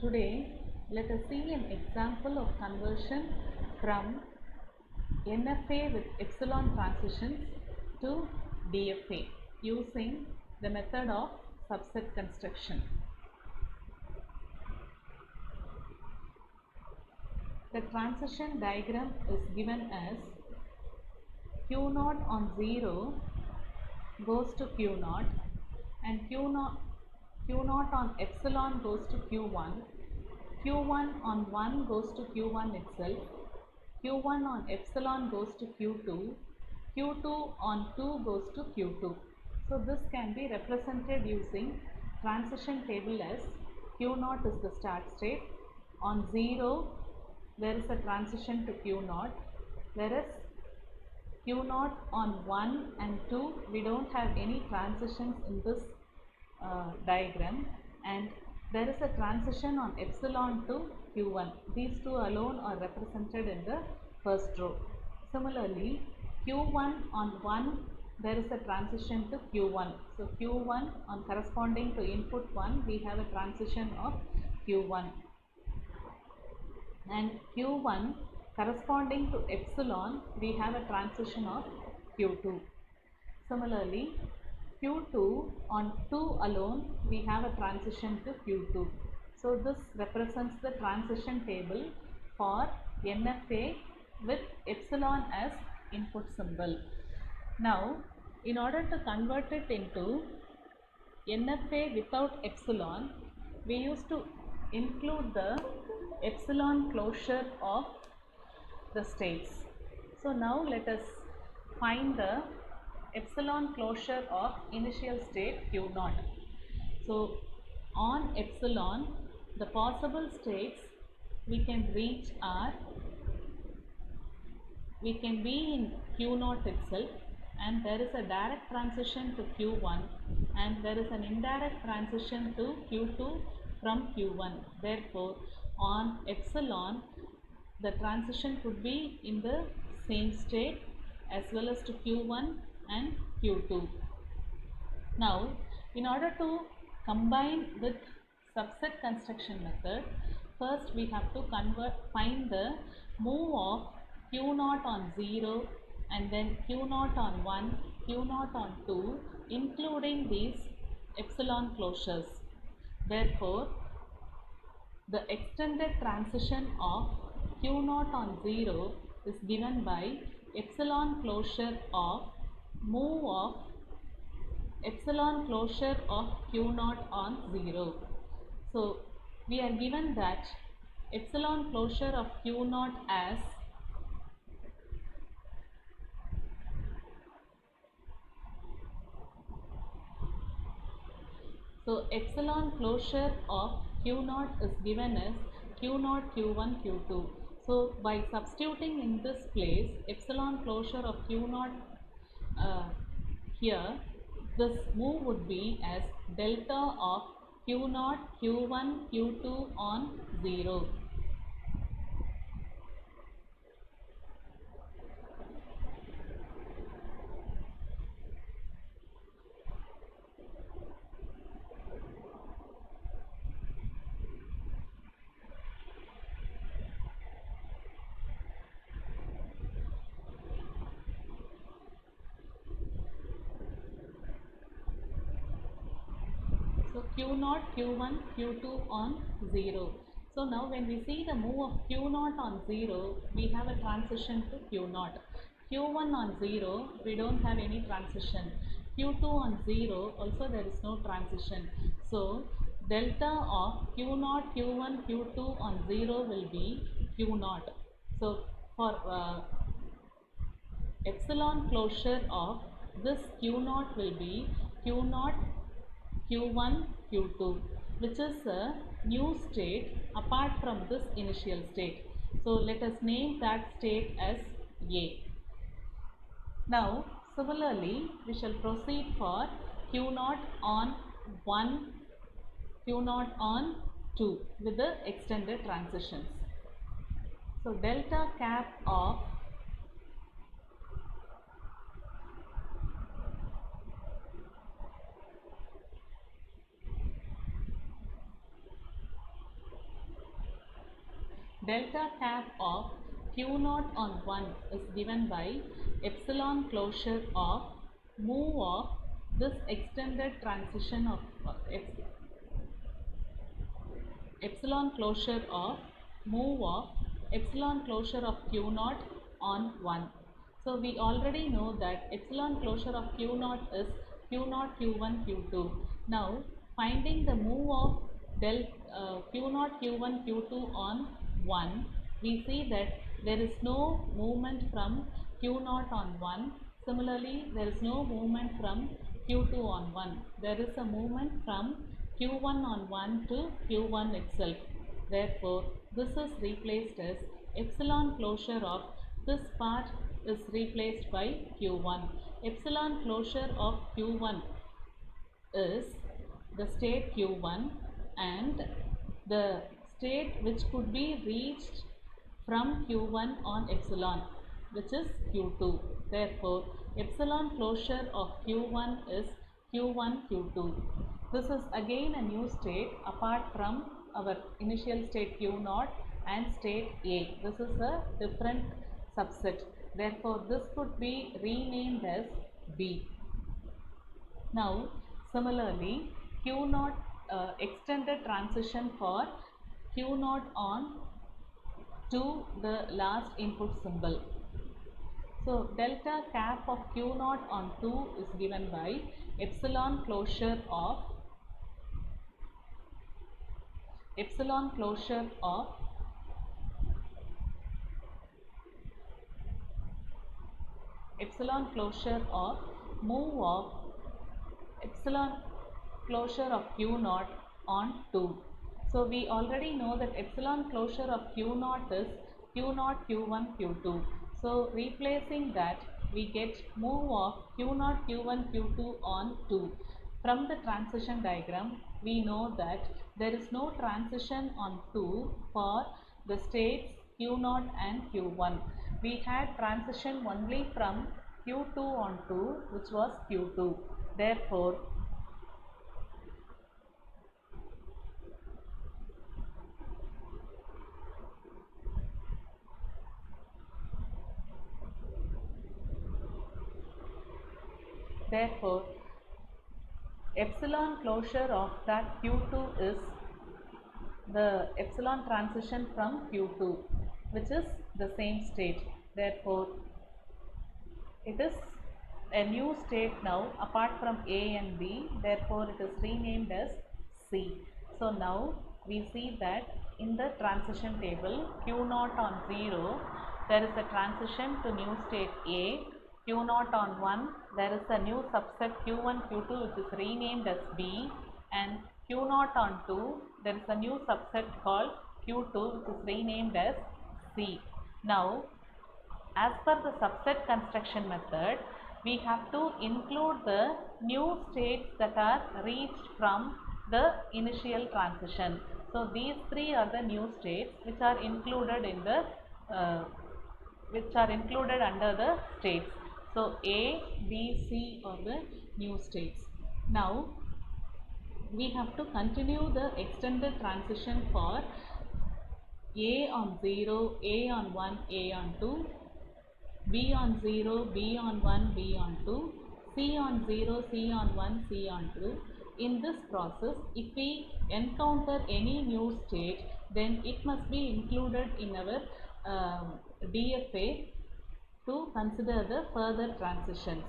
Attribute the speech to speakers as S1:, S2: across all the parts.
S1: Today, let us see an example of conversion from NFA with epsilon transitions to DFA using the method of subset construction. The transition diagram is given as Q0 on 0 goes to Q0 and Q0 on epsilon goes to Q1, Q1 on 1 goes to Q1 itself, Q1 on epsilon goes to Q2, Q2 on 2 goes to Q2. So this can be represented using transition table as Q0 is the start state, on 0 there is a transition to Q0, whereas Q0 on 1 and 2 we don't have any transitions in this diagram, and there is a transition on epsilon to Q1. These two alone are represented in the first row. Similarly, Q1 on 1 there is a transition to Q1. So Q1 on corresponding to input 1 we have a transition of Q1, and Q1 corresponding to epsilon we have a transition of Q2. Similarly, Q2 on 2 alone we have a transition to Q2. So this represents the transition table for NFA with epsilon as input symbol. Now, in order to convert it into NFA without epsilon, we used to include the epsilon closure of the states. So now let us find the epsilon closure of initial state Q0. So on epsilon, the possible states we can reach are, we can be in Q0 itself, and there is a direct transition to Q1 and there is an indirect transition to Q2 from Q1. Therefore, on epsilon the transition could be in the same state as well as to Q1 and Q2. Now, in order to combine with subset construction method, first we have to find the move of Q0 on 0 and then Q0 on 1, Q0 on 2, including these epsilon closures. Therefore, the extended transition of Q0 on 0 is given by epsilon closure of move of epsilon closure of Q0 on 0. So we are given that epsilon closure of Q0 as epsilon closure of Q0 is given as Q0, Q1, Q2. So by substituting in this place epsilon closure of Q0 here, this move would be as delta of Q0, Q1, Q2 on 0. So Q0, Q1, Q2 on 0. So now when we see the move of Q0 on 0, we have a transition to Q0. Q1 on 0, we don't have any transition. Q2 on 0, also there is no transition. So delta of Q0, Q1, Q2 on 0 will be Q0. So for epsilon closure of this Q0 will be Q0, Q1, Q2, which is a new state apart from this initial state. So let us name that state as A. Now similarly we shall proceed for Q0 on 1, Q0 on 2 with the extended transitions. So delta cap of delta cap of q naught on 1 is given by epsilon closure of move of this extended transition of epsilon closure of move of epsilon closure of q naught on 1. So we already know that epsilon closure of q naught is q naught q1 q2. Now finding the move of q naught q1 q2 on 1, we see that there is no movement from q naught on 1. Similarly, there is no movement from q2 on 1. There is a movement from q1 on 1 to q1 itself. Therefore, this is replaced as epsilon closure of this part is replaced by q1. Epsilon closure of q1 is the state q1 and the state which could be reached from q1 on epsilon, which is q2. Therefore, epsilon closure of q1 is q1 q2. This is again a new state apart from our initial state q0 and state A. This is a different subset. Therefore, this could be renamed as B. Now, similarly, q0 extended transition for q0 on to the last input symbol. So, delta cap of q0 on 2 is given by epsilon closure of move of epsilon closure of q0 on 2. So we already know that epsilon closure of q0 is q0 q1 q2. So replacing that, we get move of q0 q1 q2 on 2. From the transition diagram, we know that there is no transition on 2 for the states q0 and q1. We had transition only from q2 on 2, which was q2. Therefore, epsilon closure of that q2 is the epsilon transition from q2, which is the same state. Therefore, it is a new state now apart from A and B. Therefore, it is renamed as C. So now we see that in the transition table q0 on 0, there is a transition to new state A. q0 on 1, there is a new subset q1 q2 which is renamed as B, and q0 on 2, there is a new subset called q2 which is renamed as C. Now, as per the subset construction method, we have to include the new states that are reached from the initial transition. So these three are the new states which are included in the under the states. So A, B, C are the new states. Now we have to continue the extended transition for A on 0, A on 1, A on 2, B on 0, B on 1, B on 2, C on 0, C on 1, C on 2. In this process, if we encounter any new state, then it must be included in our DFA to consider the further transitions.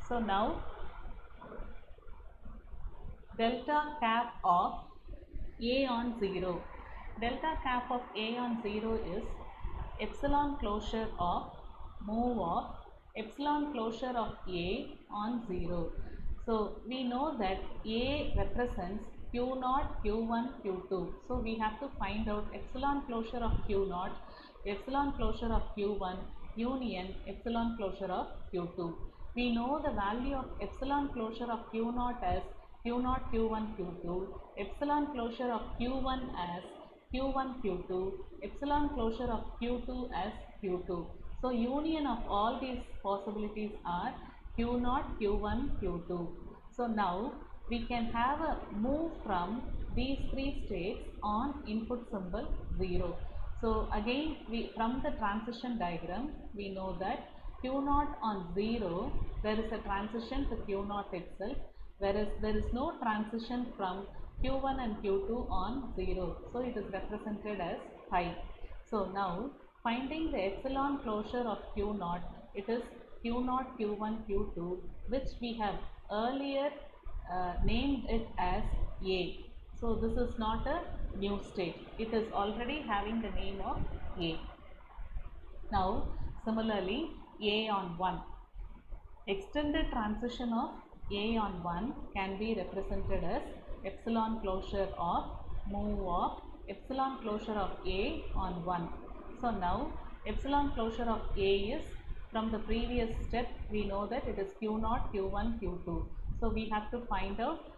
S1: So now, delta cap of A on 0. Delta cap of A on 0 is epsilon closure of move of epsilon closure of A on 0. So we know that A represents q0, q1, q2. So we have to find out epsilon closure of q0, epsilon closure of q1, union epsilon closure of q2. We know the value of epsilon closure of q0 as q0, q1, q2, epsilon closure of q1 as q1, q2, epsilon closure of q2 as q2. So union of all these possibilities are q0, q1, q2. So now we can have a move from these three states on input symbol 0. So again, from the transition diagram we know that Q0 on 0, there is a transition to Q0 itself, whereas there is no transition from Q1 and Q2 on 0. So it is represented as pi. So now finding the epsilon closure of Q0, it is Q0, Q1, Q2, which we have earlier named it as A. So this is not a new state. It is already having the name of A. Now similarly, A on 1. Extended transition of A on 1 can be represented as epsilon closure of move of epsilon closure of A on 1. So now epsilon closure of A is, from the previous step we know that it is Q0, Q1, Q2. So we have to find out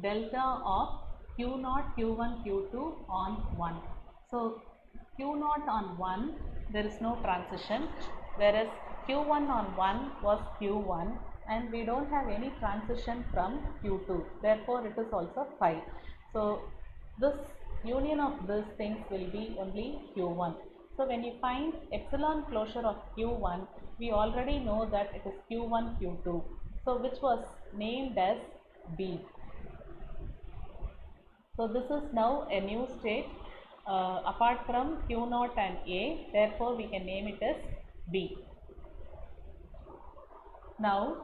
S1: delta of Q0, Q1, Q2 on 1. So Q0 on 1, there is no transition, whereas Q1 on 1 was Q1 and we don't have any transition from Q2. Therefore, it is also pi. So this union of these things will be only Q1. So when you find epsilon closure of Q1, we already know that it is Q1, Q2. So which was named as B. So this is now a new state apart from Q0 and A. Therefore, we can name it as B. Now,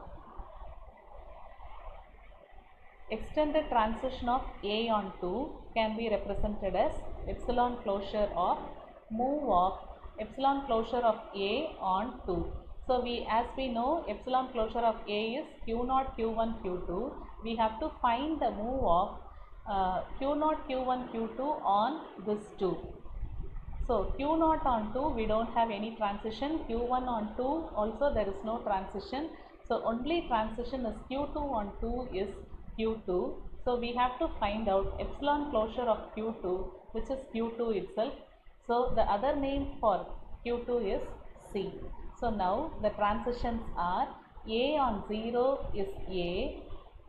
S1: extended transition of A on 2 can be represented as epsilon closure of move of epsilon closure of A on 2. So as we know, epsilon closure of A is Q0, Q1, Q2. We have to find the move of Q0, Q1, Q2 on this 2. So Q0 on 2 we don't have any transition, Q1 on 2 also there is no transition. So only transition is Q2 on 2 is Q2. So we have to find out epsilon closure of Q2, which is Q2 itself. So the other name for Q2 is C. So now the transitions are A on 0 is A,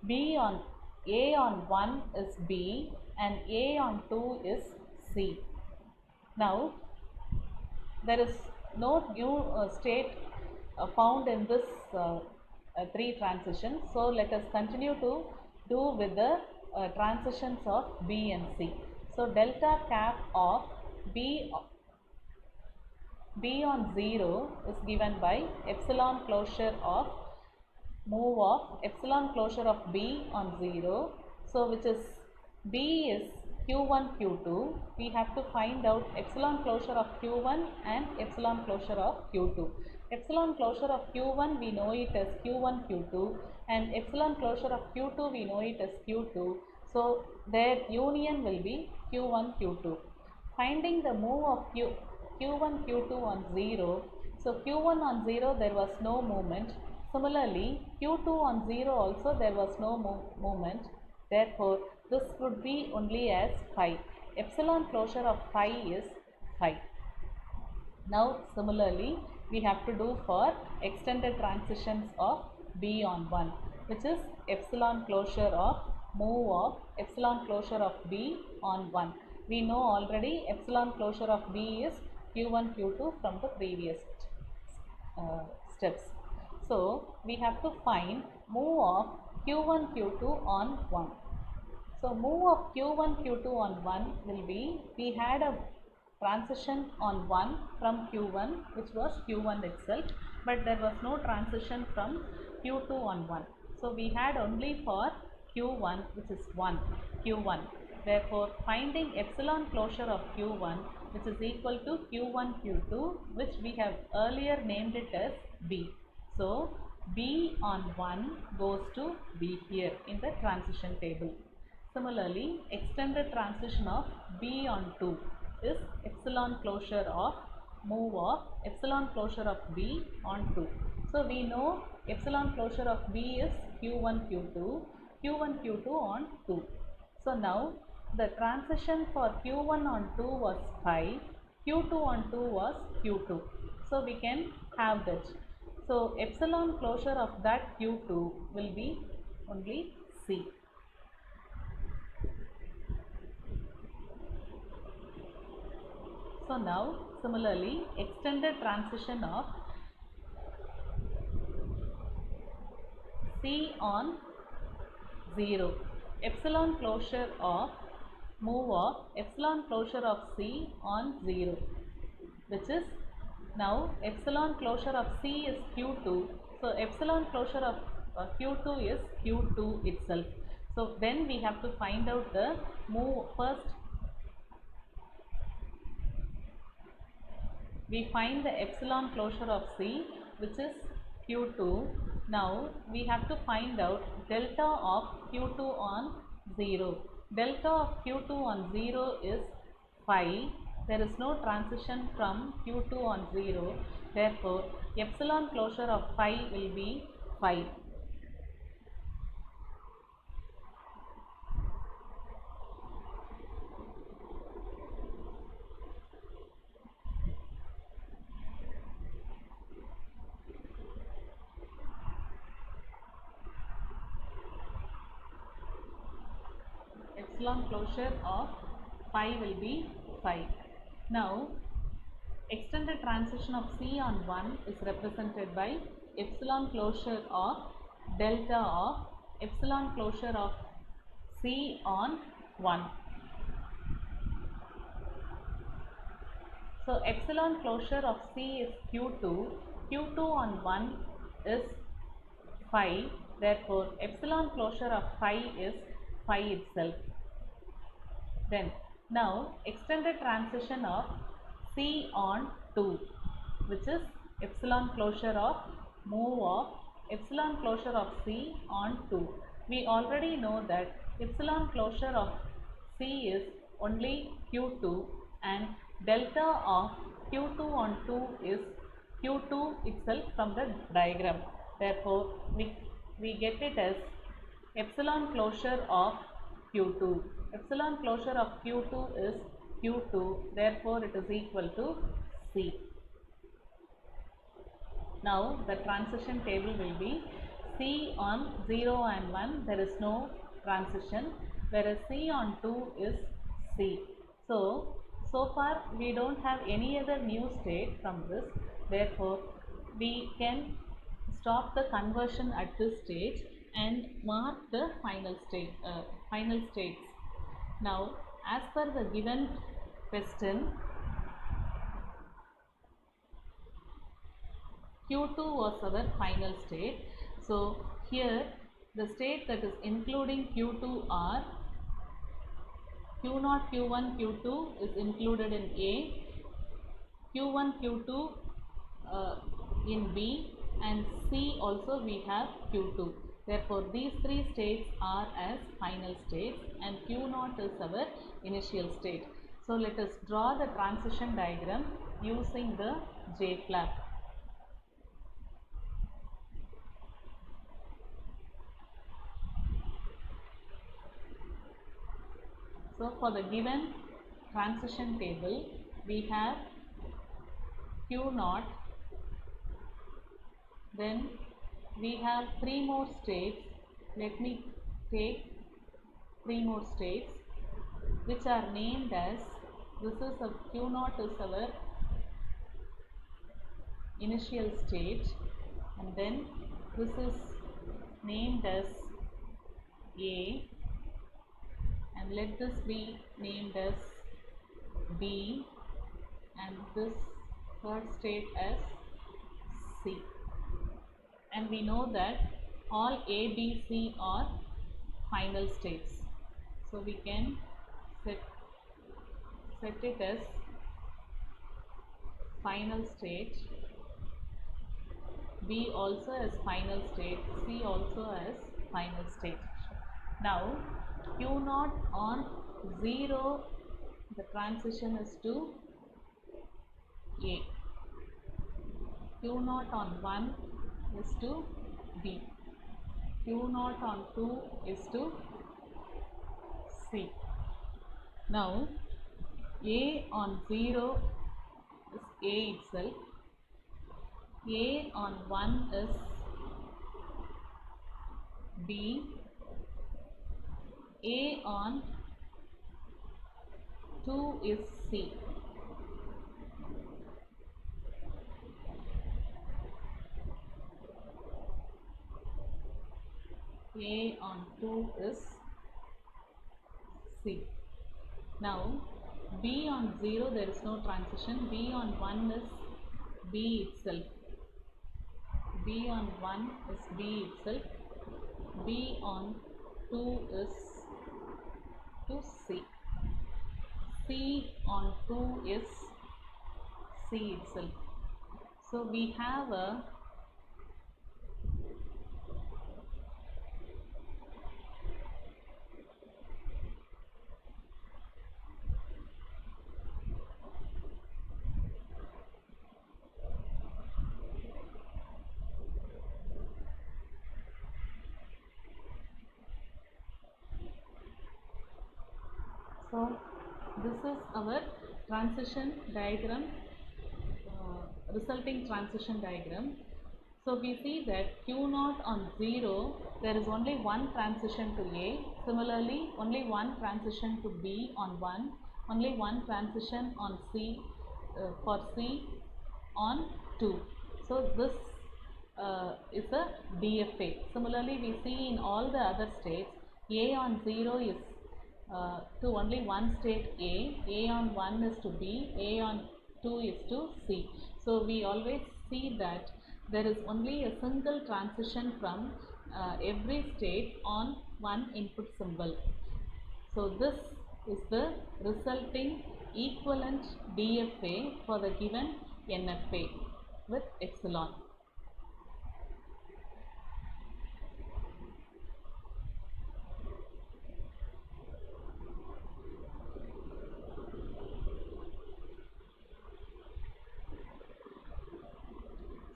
S1: A on 1 is B and A on 2 is C. Now there is no new state found in this three transitions. So let us continue to do with the transitions of B and C. So delta cap of B on 0 is given by epsilon closure of move of epsilon closure of B on 0. So which is B is Q1, Q2. We have to find out epsilon closure of Q1 and epsilon closure of Q2. Epsilon closure of Q1 we know it as Q1, Q2 and epsilon closure of Q2 we know it as Q2. So their union will be Q1, Q2. Finding the move of Q1, Q2 on 0. So Q1 on 0 there was no movement. Similarly, Q2 on 0 also there was no movement. Therefore, this would be only as phi. Epsilon closure of phi is phi. Now, similarly, we have to do for extended transitions of B on 1, which is epsilon closure of move of epsilon closure of B on 1. We know already epsilon closure of B is Q1, Q2 from the previous steps. So we have to find move of Q1, Q2 on 1. So move of Q1, Q2 on 1 will be, we had a transition on 1 from Q1 which was Q1 itself, but there was no transition from Q2 on 1. So we had only for Q1 which is 1, Q1. Therefore finding epsilon closure of Q1 which is equal to Q1, Q2, which we have earlier named it as B. So B on 1 goes to B here in the transition table. Similarly, extended transition of B on 2 is epsilon closure of move of epsilon closure of B on 2. So we know epsilon closure of B is Q1, Q2, Q1, Q2 on 2. So now the transition for Q1 on 2 was phi, Q2 on 2 was Q2. So we can have that. So epsilon closure of that Q2 will be only C. So now similarly extended transition of C on 0, epsilon closure of move of epsilon closure of C on 0, which is now epsilon closure of C is Q2. So epsilon closure of Q2 is Q2 itself. So then we have to find out the move. First we find the epsilon closure of C, which is Q2. Now we have to find out delta of Q2 on 0. Delta of Q2 on 0 is phi. There is no transition from Q2 on 0. Therefore, epsilon closure of phi will be phi. Epsilon closure of phi will be phi. Now, extended transition of C on 1 is represented by epsilon closure of delta of epsilon closure of C on 1. So epsilon closure of C is Q2. Q2 on 1 is phi. Therefore, epsilon closure of phi is phi itself. Then now extended transition of C on 2, which is epsilon closure of move of epsilon closure of C on 2. We already know that epsilon closure of C is only Q2 and delta of Q2 on 2 is Q2 itself from the diagram. Therefore, we get it as epsilon closure of Q2. Epsilon closure of Q2 is Q2, therefore it is equal to C. Now the transition table will be C on 0 and 1 there is no transition, whereas C on 2 is C. So far we don't have any other new state from this, therefore we can stop the conversion at this stage and mark the final states. Now, as per the given question, Q2 was our final state. So here the state that is including Q2 are Q0, Q1, Q2 is included in A, Q1, Q2 in B, and C also we have Q2. Therefore, these three states are as final states and Q0 is our initial state. So, let us draw the transition diagram using the J-flap. So, for the given transition table, we have Q0, then we have three more states. Let me take three more states which are named as, this is a Q0 is our initial state, and then this is named as A, and let this be named as B, and this third state as C. And we know that all A, B, C are final states. So we can set it as final state, B also as final state, C also as final state. Now Q0 on 0, the transition is to A. Q0 on 1 is to B. Q0 on 2 is to C. Now A on 0 is A itself. A on 1 is B. A on 2 is C. A on 2 is C. Now B on 0 there is no transition. B on 1 is B itself. B on 1 is B itself. B on 2 is to C. C on 2 is C itself. So we have a so this is our transition diagram, resulting transition diagram. So we see that Q naught on 0, there is only one transition to A. Similarly, only one transition to B on 1, only one transition on C for C on 2. So this is a DFA. Similarly, we see in all the other states, A on 0 is to only one state A on 1 is to B, A on 2 is to C. So we always see that there is only a single transition from every state on one input symbol. So this is the resulting equivalent DFA for the given NFA with epsilon.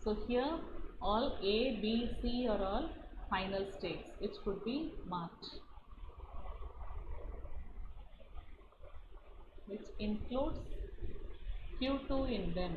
S1: So here all A, B, C are all final states which could be marked, which includes Q2 in them.